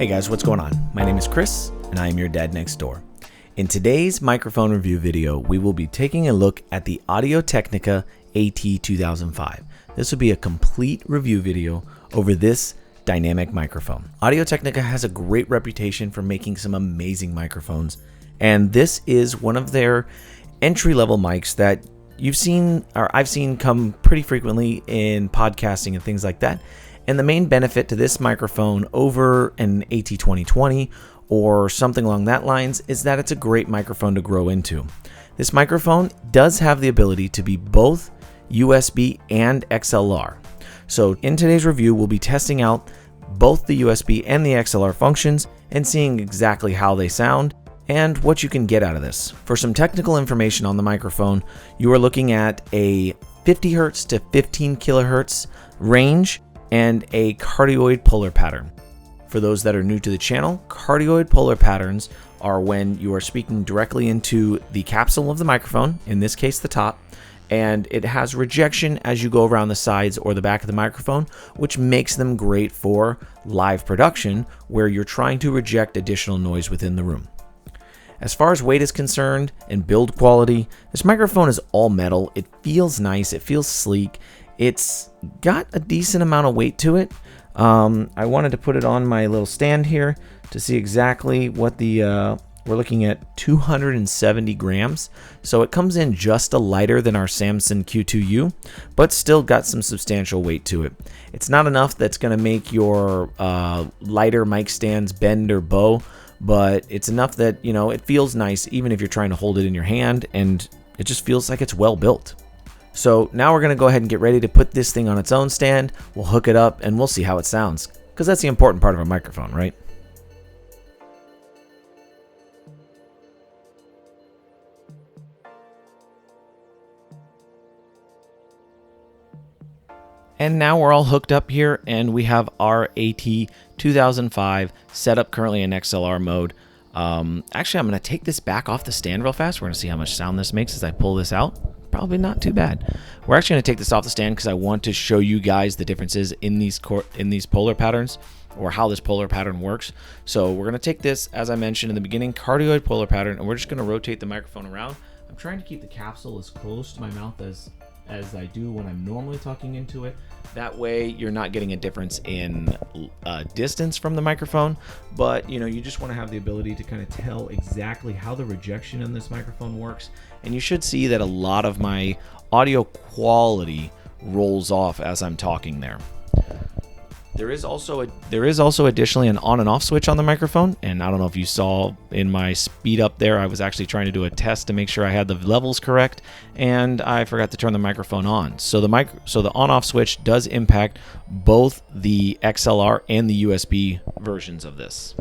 Hey guys, what's going on? My name is Chris, and I am your dad next door. In today's microphone review video, we will be taking a look at the Audio-Technica AT2005. This will be a complete review video over this dynamic microphone. Audio-Technica has a great reputation for making some amazing microphones, and this is one of their entry-level mics that you've seen, or I've seen come pretty frequently in podcasting and things like that. And the main benefit to this microphone over an AT2020 or something along that lines is that it's a great microphone to grow into. This microphone does have the ability to be both USB and XLR. So in today's review, we'll be testing out both the USB and the XLR functions and seeing exactly how they sound and what you can get out of this. For some technical information on the microphone, you are looking at a 50 Hz to 15 kHz range and a cardioid polar pattern. For those that are new to the channel, cardioid polar patterns are when you are speaking directly into the capsule of the microphone, in this case the top, and it has rejection as you go around the sides or the back of the microphone, which makes them great for live production where you're trying to reject additional noise within the room. As far as weight is concerned and build quality, this microphone is all metal. It feels nice, it feels sleek. It's got a decent amount of weight to it. I wanted to put it on my little stand here to see exactly what the, we're looking at 270 grams. So it comes in just a lighter than our Samson Q2U, but still got some substantial weight to it. It's not enough that's gonna make your lighter mic stands bend or bow, but it's enough that, you know, it feels nice even if you're trying to hold it in your hand, and it just feels like it's well built. So now we're going to go ahead and get ready to put this thing on its own stand. We'll hook it up and we'll see how it sounds, because that's the important part of a microphone, right? And now we're all hooked up here and we have our AT2005 set up currently in XLR mode. Actually, I'm going to take this back off the stand real fast. We're going to see how much sound this makes as I pull this out. Probably not too bad. We're actually going to take this off the stand because I want to show you guys the differences in these polar patterns, or how this polar pattern works. So we're going to take this, as I mentioned in the beginning, cardioid polar pattern, and we're just going to rotate the microphone around. I'm trying to keep the capsule as close to my mouth as I do when I'm normally talking into it. That way you're not getting a difference in distance from the microphone, but you know, you just want to have the ability to kind of tell exactly how the rejection in this microphone works. And you should see that a lot of my audio quality rolls off as I'm talking there. There is also additionally an on and off switch on the microphone, and I don't know if you saw in my speed up there, I was actually trying to do a test to make sure I had the levels correct, and I forgot to turn the microphone on. So the on-off switch does impact both the XLR and the USB versions of this.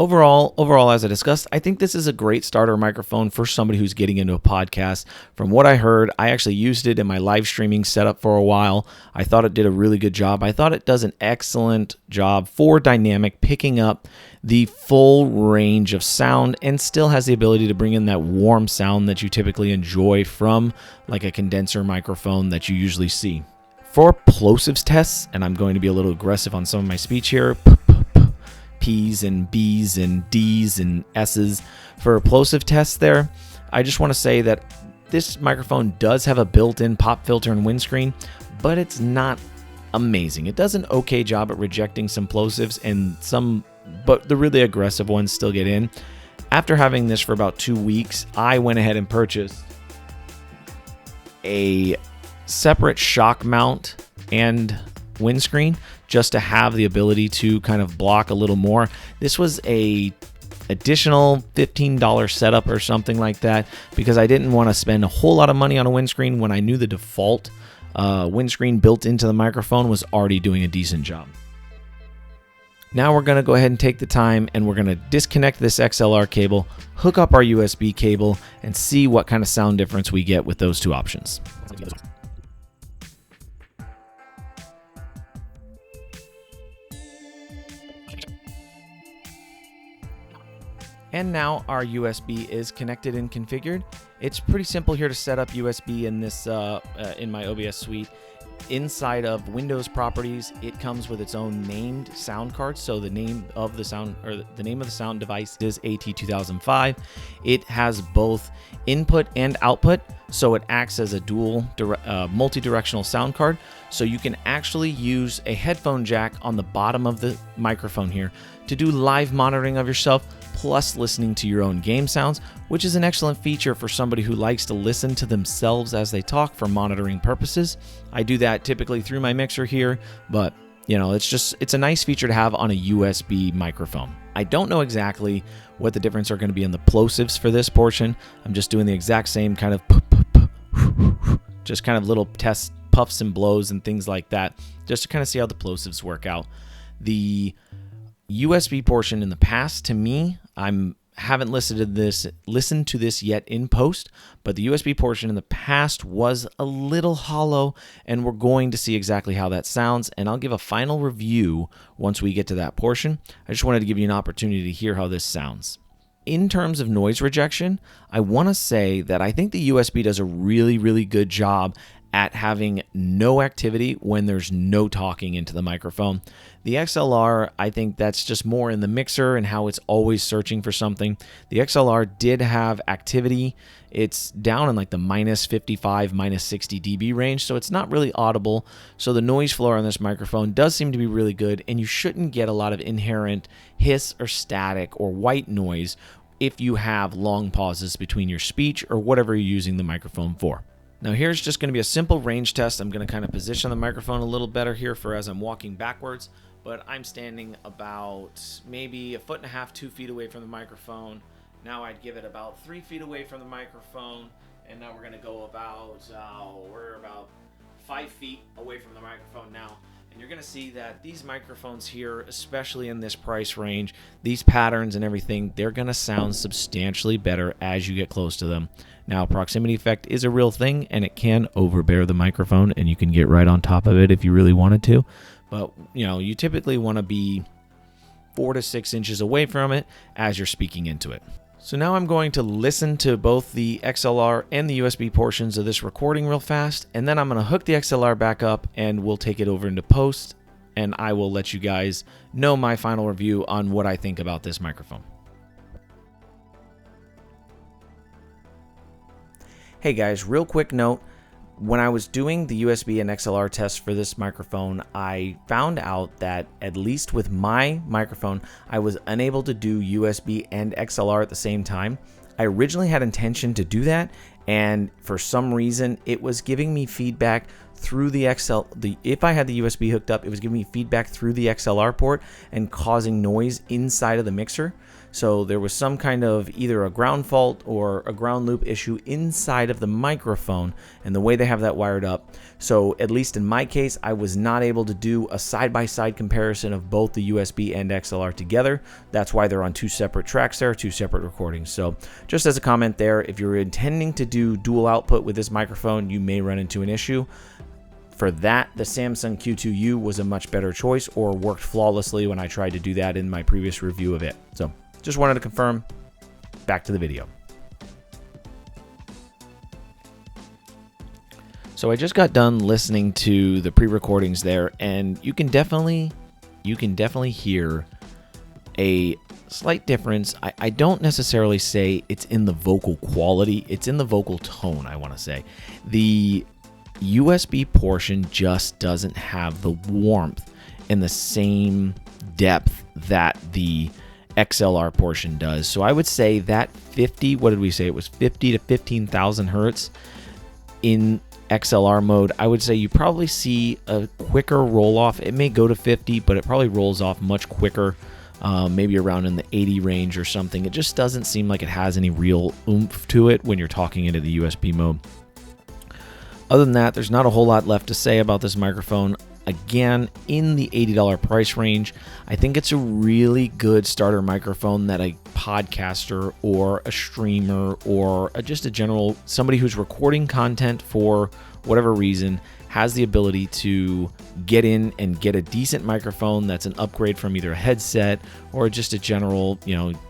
Overall, as I discussed, I think this is a great starter microphone for somebody who's getting into a podcast. From what I heard, I actually used it in my live streaming setup for a while. I thought it did a really good job. I thought it does an excellent job for dynamic, picking up the full range of sound and still has the ability to bring in that warm sound that you typically enjoy from like a condenser microphone that you usually see. For plosives tests, and I'm going to be a little aggressive on some of my speech here, P's and B's and D's and S's for plosive tests there. I just want to say that this microphone does have a built-in pop filter and windscreen, but it's not amazing. It does an okay job at rejecting some plosives, and but the really aggressive ones still get in. After having this for about 2 weeks, I went ahead and purchased a separate shock mount and windscreen just to have the ability to kind of block a little more. This was a additional $15 setup or something like that, because I didn't want to spend a whole lot of money on a windscreen when I knew the default windscreen built into the microphone was already doing a decent job. Now we're going to go ahead and take the time and we're going to disconnect this XLR cable, hook up our USB cable, and see what kind of sound difference we get with those two options. And now our USB is connected and configured. It's pretty simple here to set up USB in this in my OBS suite. Inside of Windows properties, it comes with its own named sound card. So the name of the sound, or the name of the sound device, is AT2005. It has both input and output, so it acts as a dual multi-directional sound card. So you can actually use a headphone jack on the bottom of the microphone here to do live monitoring of yourself, plus listening to your own game sounds, which is an excellent feature for somebody who likes to listen to themselves as they talk for monitoring purposes. I do that typically through my mixer here, but it's a nice feature to have on a USB microphone. I don't know exactly what the difference are going to be in the plosives for this portion. I'm just doing the exact same kind of just kind of little test puffs and blows and things like that, just to kind of see how the plosives work out. The USB portion in the past, to me, haven't listened to this yet in post, but the USB portion in the past was a little hollow, and we're going to see exactly how that sounds, and I'll give a final review once we get to that portion. I just wanted to give you an opportunity to hear how this sounds. In terms of noise rejection, I want to say that I think the USB does a really, really good job at having no activity when there's no talking into the microphone. The XLR, I think that's just more in the mixer and how it's always searching for something. The XLR did have activity. It's down in like the -55, -60 dB range, so it's not really audible. So the noise floor on this microphone does seem to be really good, and you shouldn't get a lot of inherent hiss or static or white noise if you have long pauses between your speech or whatever you're using the microphone for. Now here's just going to be a simple range test. I'm going to kind of position the microphone a little better here for as I'm walking backwards, but I'm standing about maybe 1.5 feet, 2 feet away from the microphone. Now I'd give it about 3 feet away from the microphone, and now we're going to go we're about 5 feet away from the microphone now. And you're going to see that these microphones here, especially in this price range, these patterns and everything, they're going to sound substantially better as you get close to them. Now, proximity effect is a real thing, and it can overbear the microphone, and you can get right on top of it if you really wanted to. But, you typically want to be 4 to 6 inches away from it as you're speaking into it. So now I'm going to listen to both the XLR and the USB portions of this recording real fast, and then I'm going to hook the XLR back up and we'll take it over into post, and I will let you guys know my final review on what I think about this microphone. Hey guys, real quick note. When I was doing the USB and XLR tests for this microphone, I found out that at least with my microphone, I was unable to do USB and XLR at the same time. I originally had intention to do that, and for some reason, it was giving me feedback through the if I had the USB hooked up, it was giving me feedback through the XLR port and causing noise inside of the mixer. So there was some kind of either a ground fault or a ground loop issue inside of the microphone and the way they have that wired up. So at least in my case, I was not able to do a side-by-side comparison of both the USB and XLR together. That's why they're on 2 separate tracks there, 2 separate recordings. So just as a comment there, if you're intending to do dual output with this microphone, you may run into an issue. For that, the Samsung Q2U was a much better choice, or worked flawlessly when I tried to do that in my previous review of it. So just wanted to confirm. Back to the video. So I just got done listening to the pre-recordings there, and you can definitely hear a slight difference. I don't necessarily say it's in the vocal quality, it's in the vocal tone, I want to say. The USB portion just doesn't have the warmth and the same depth that the XLR portion does. So I would say that 50, what did we say? It was 50 to 15,000 hertz in XLR mode. I would say you probably see a quicker roll off. It may go to 50, but it probably rolls off much quicker, maybe around in the 80 range or something. It just doesn't seem like it has any real oomph to it when you're talking into the USB mode. Other than that, there's not a whole lot left to say about this microphone. Again, in the $80 price range, I think it's a really good starter microphone that a podcaster or a streamer or just a general somebody who's recording content for whatever reason has the ability to get in and get a decent microphone that's an upgrade from either a headset or just a general,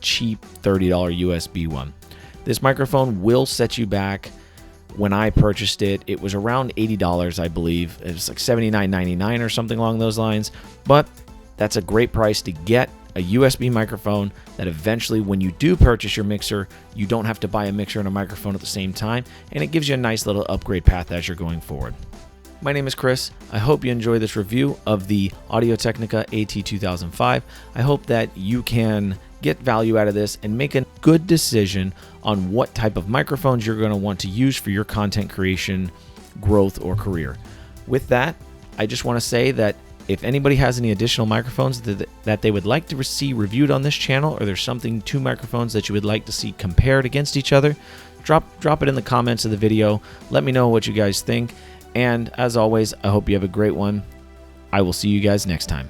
cheap $30 USB one. This microphone will set you back When I purchased it, it was around $80, I believe. It was like $79.99 or something along those lines. But that's a great price to get a USB microphone that eventually, when you do purchase your mixer, you don't have to buy a mixer and a microphone at the same time, and it gives you a nice little upgrade path as you're going forward. My name is Chris. I hope you enjoy this review of the Audio-Technica AT2005. I hope that you can get value out of this and make a good decision on what type of microphones you're going to want to use for your content creation, growth, or career. With that, I just want to say that if anybody has any additional microphones that they would like to see reviewed on this channel, or there's two microphones that you would like to see compared against each other, drop it in the comments of the video. Let me know what you guys think. And as always, I hope you have a great one. I will see you guys next time.